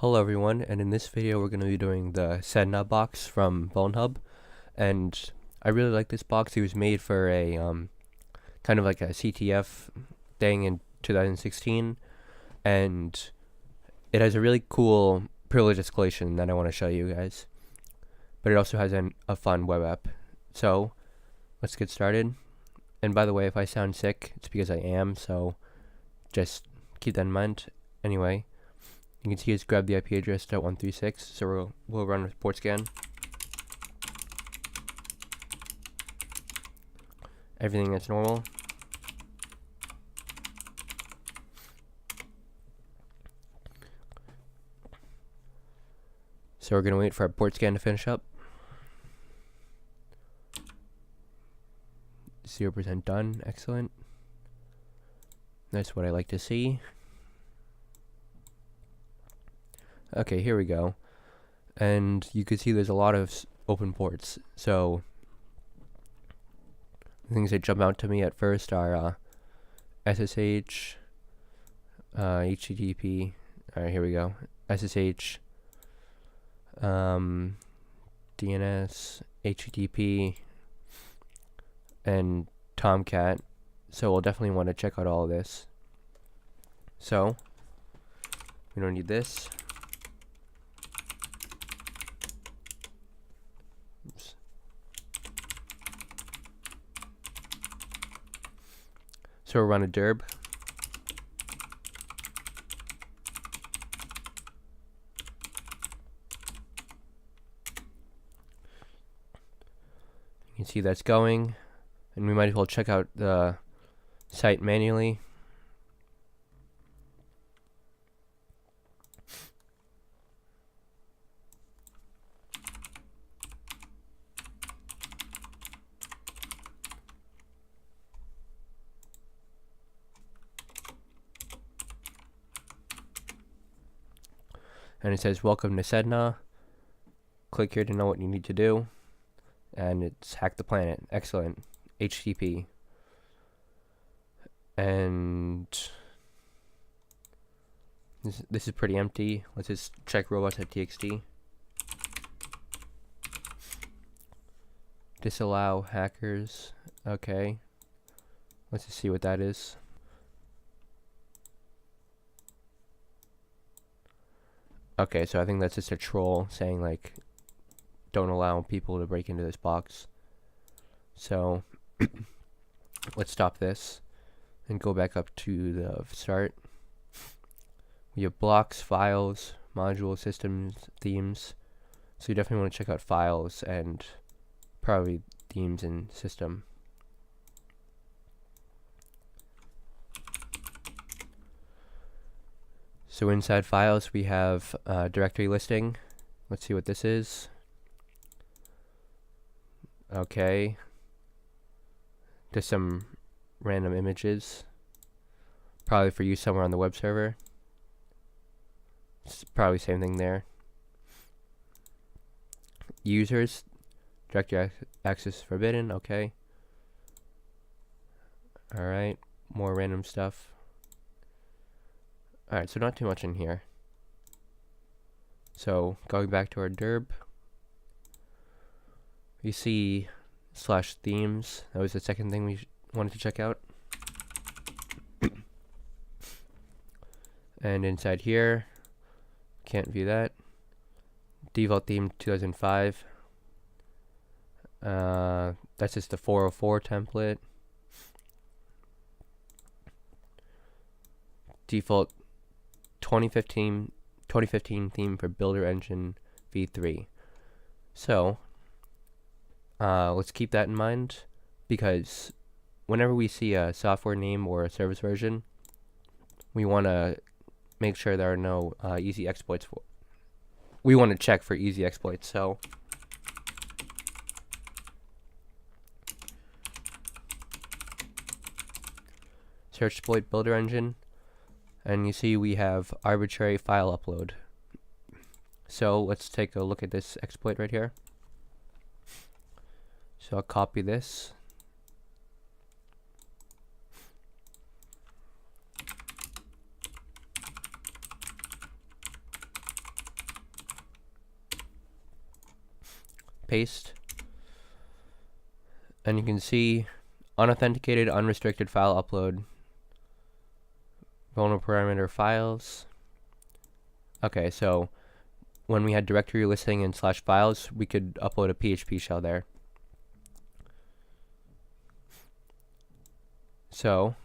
Hello everyone, and in this video we're going to be doing the Sedna box from Vulnhub, and I really like this box. It was made for a kind of like a CTF thing in 2016, and it has a really cool privilege escalation that I want to show you guys, but it also has a fun web app. So let's get started. And by the way, if I sound sick, it's because I am, so just keep that in mind. Anyway, you can see it's grabbed the IP address .136, so we'll run with port scan. Everything is normal. So we're going to wait for our port scan to finish up. 0% done, excellent. That's what I like to see. Okay, here we go. And you can see there's a lot of open ports. So the things that jump out to me at first are SSH, HTTP. Alright, here we go. SSH, DNS, HTTP, and Tomcat. So we'll definitely want to check out all of this. So we don't need this. Oops. So we'll run a derb. You can see that's going, and we might as well check out the site manually. And it says welcome to Sedna. Click here to know what you need to do. And it's hack the planet. Excellent. HTTP. And this is pretty empty. Let's just check robots.txt. Disallow hackers. Okay. Let's just see what that is. Okay, so I think that's just a troll saying like, don't allow people to break into this box. So let's stop this and go back up to the start. We have blocks, files, module, systems, themes. So you definitely want to check out files and probably themes and system. So inside files we have directory listing. Let's see what this is. Okay. Just some random images. Probably for use somewhere on the web server. It's probably same thing there. Users. Directory access forbidden. Okay. Alright. More random stuff. Alright, so not too much in here. So, going back to our derb, we see /themes. That was the second thing we wanted to check out. And inside here, can't view that. Default theme 2005. That's just the 404 template. Default 2015 theme for Builder Engine v3. So let's keep that in mind, because whenever we see a software name or a service version, we want to make sure there are no easy exploits. We want to check for easy exploits. So search exploit Builder Engine. And you see we have arbitrary file upload. So let's take a look at this exploit right here. So I'll copy this. paste, and you can see unauthenticated, unrestricted file upload, vulnerable parameter files. Okay, so when we had directory listing and /files, we could upload a PHP shell there. So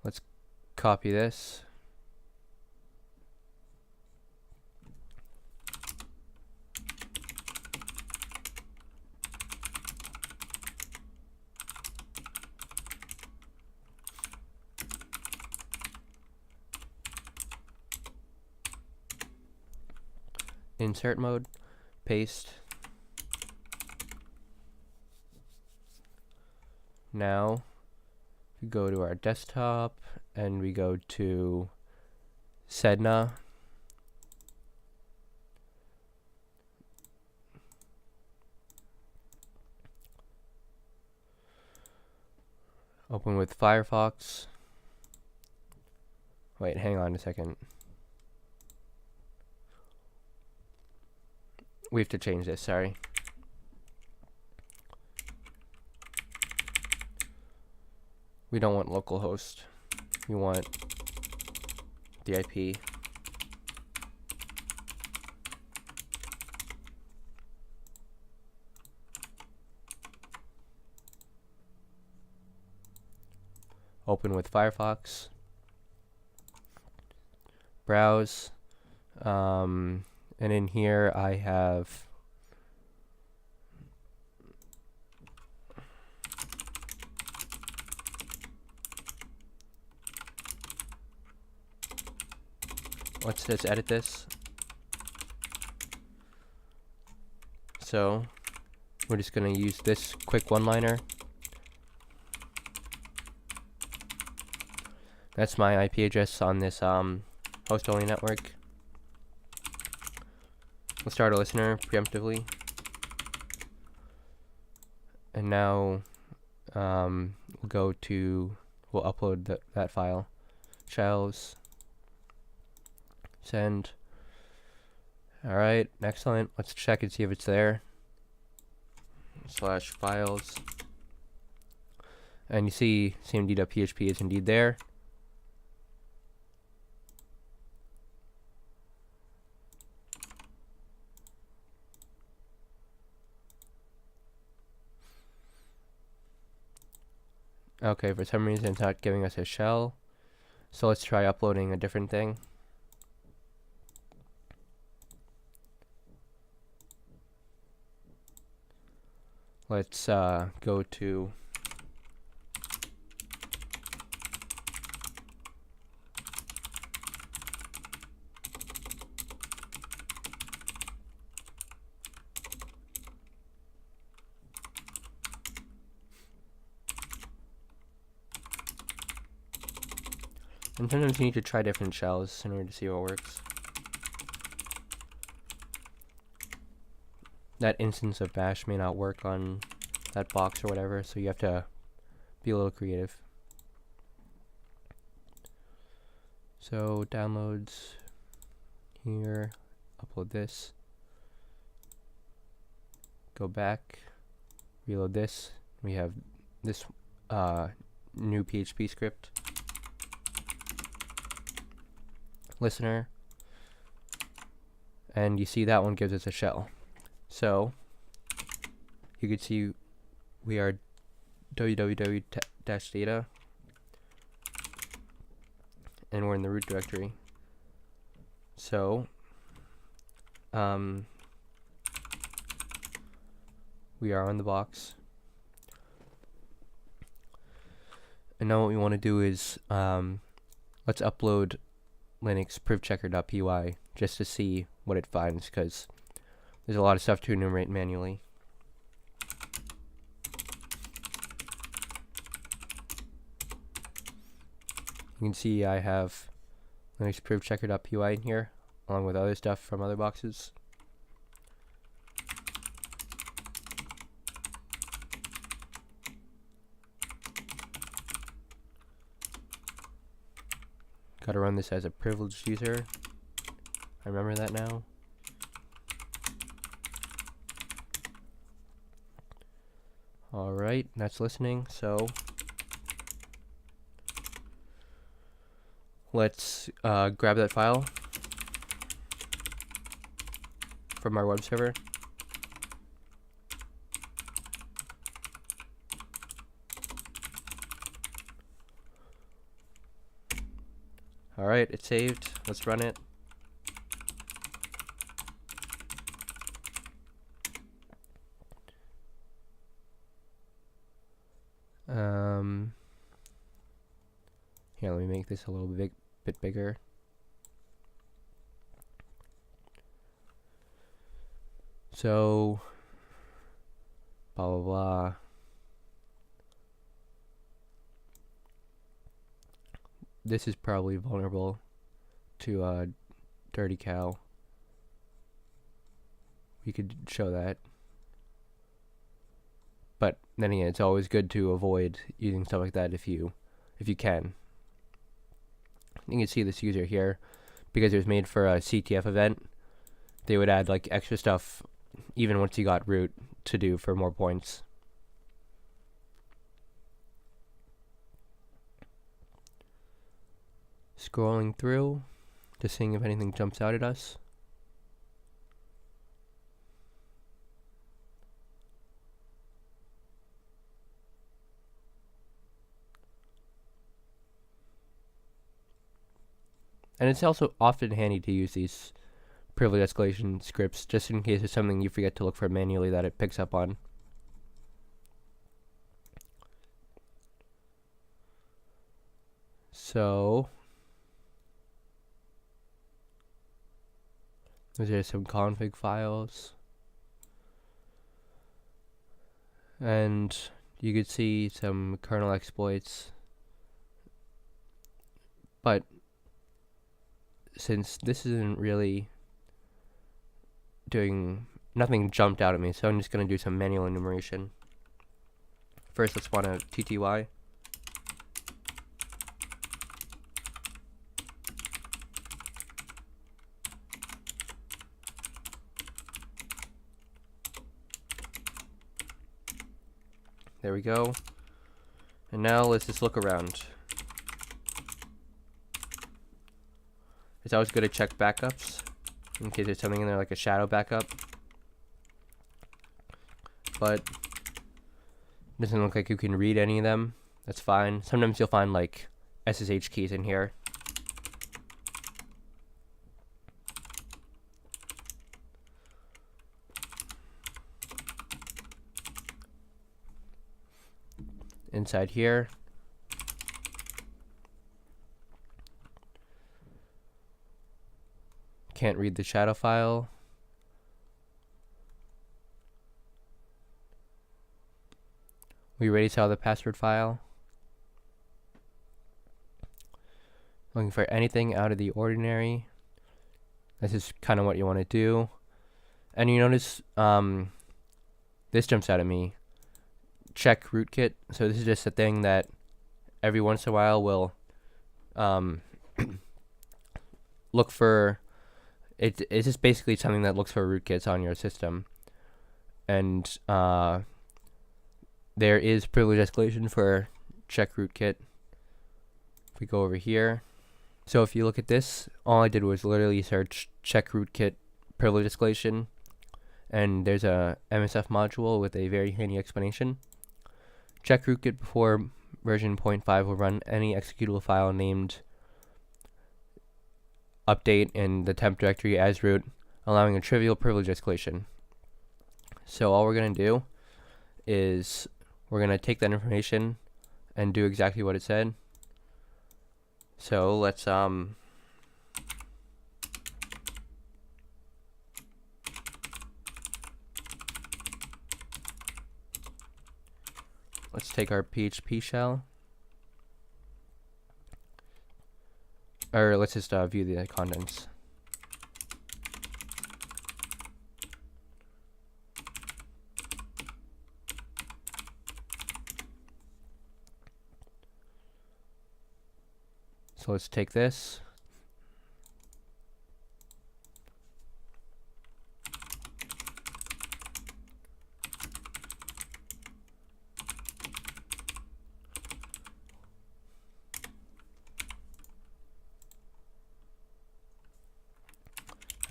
let's copy this. Insert mode, paste. Now we go to our desktop and we go to Sedna. Open with Firefox. Wait, hang on a second. We have to change this, sorry. We don't want localhost. We want the IP. Open with Firefox. Browse. And in here I have let's just edit this. So we're just going to use this quick one-liner. That's my IP address on this host-only network. We'll start a listener preemptively. And now we'll upload that file. Shells. Send. Alright, excellent. Let's check and see if it's there. /files. And you see cmd.php is indeed there. Okay, for some reason it's not giving us a shell. So let's try uploading a different thing. Let's go to and sometimes you need to try different shells in order to see what works. That instance of bash may not work on that box or whatever, so you have to be a little creative. So downloads here, upload this, go back, reload this. We have this new PHP script. Listener, and you see that one gives us a shell. So you can see we are www-data and we're in the root directory. So we are on the box, and now what we want to do is let's upload Linux privchecker.py just to see what it finds, because there's a lot of stuff to enumerate manually. You can see I have Linux privchecker.py in here, along with other stuff from other boxes. Gotta run this as a privileged user. I remember that now. Alright, that's listening, so let's grab that file from our web server. Alright, it's saved. Let's run it. Here, let me make this a little bit bigger. So, blah blah blah. This is probably vulnerable to dirty cow. We could show that. But then again, it's always good to avoid using stuff like that if you can. You can see this user here, because it was made for a CTF event. They would add like extra stuff even once you got root to do for more points. Scrolling through, just seeing if anything jumps out at us. And it's also often handy to use these privilege escalation scripts just in case there's something you forget to look for manually that it picks up on. So those are some config files. And you could see some kernel exploits. But since this isn't really doing, nothing jumped out at me, so I'm just going to do some manual enumeration. First, let's spawn a TTY. There we go. And now let's just look around. It's always good to check backups in case there's something in there like a shadow backup. But it doesn't look like you can read any of them. That's fine. Sometimes you'll find like SSH keys in here. Inside here, can't read the shadow file. We already saw the password file. Looking for anything out of the ordinary. This is kind of what you want to do. And you notice this jumps out at me. Check rootkit. So this is just a thing that every once in a while will look for. It's just basically something that looks for rootkits on your system. And there is privilege escalation for check rootkit. If we go over here. So if you look at this, all I did was literally search check rootkit privilege escalation. And there's a MSF module with a very handy explanation. Check rootkit before version 0.5 will run any executable file named update in the temp directory as root, allowing a trivial privilege escalation. So all we're going to do is we're going to take that information and do exactly what it said. So let's take our PHP shell, or let's just view the contents. So let's take this.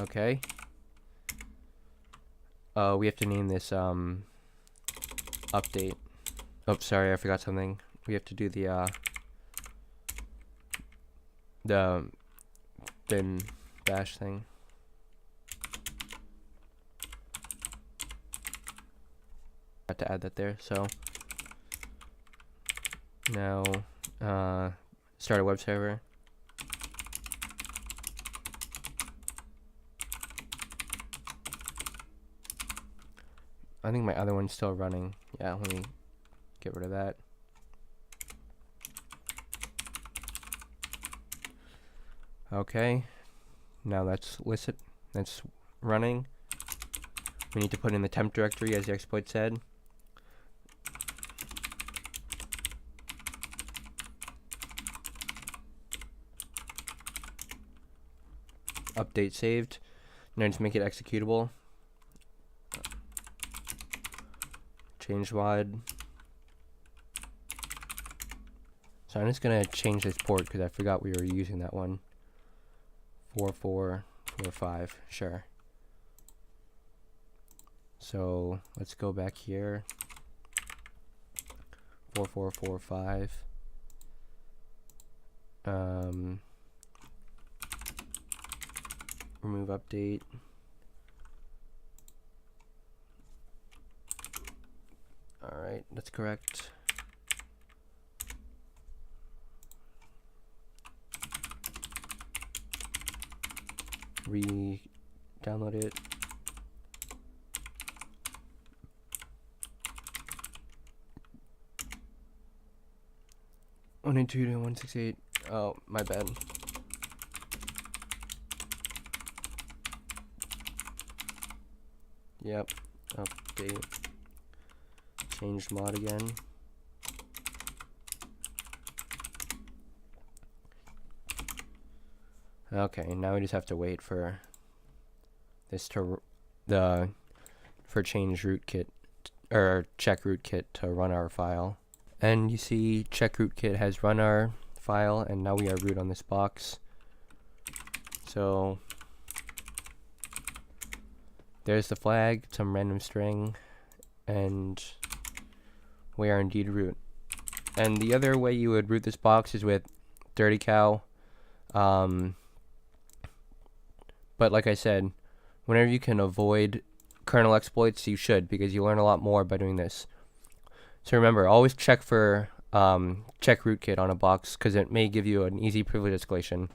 Okay. We have to name this update. Oh, sorry, I forgot something. We have to do the bin bash thing. Have to add that there. So now start a web server. I think my other one's still running. Yeah, let me get rid of that. Okay, now that's listed. That's running. We need to put in the temp directory as the exploit said. Update saved. Now just make it executable. Change wide. So I'm just gonna change this port because I forgot we were using that one. 4445. Sure. So let's go back here. 4445. Remove update. Alright, that's correct. Re-download it. One eight two to 168. Oh, my bad. Yep. Update. Change mod again. Okay, now we just have to wait for this to change rootkit or check rootkit to run our file. And you see check rootkit has run our file, and now we are root on this box. So there's the flag, some random string, and we are indeed root. And the other way you would root this box is with dirty cow. But like I said, whenever you can avoid kernel exploits, you should, because you learn a lot more by doing this. So remember, always check for check rootkit on a box, because it may give you an easy privilege escalation.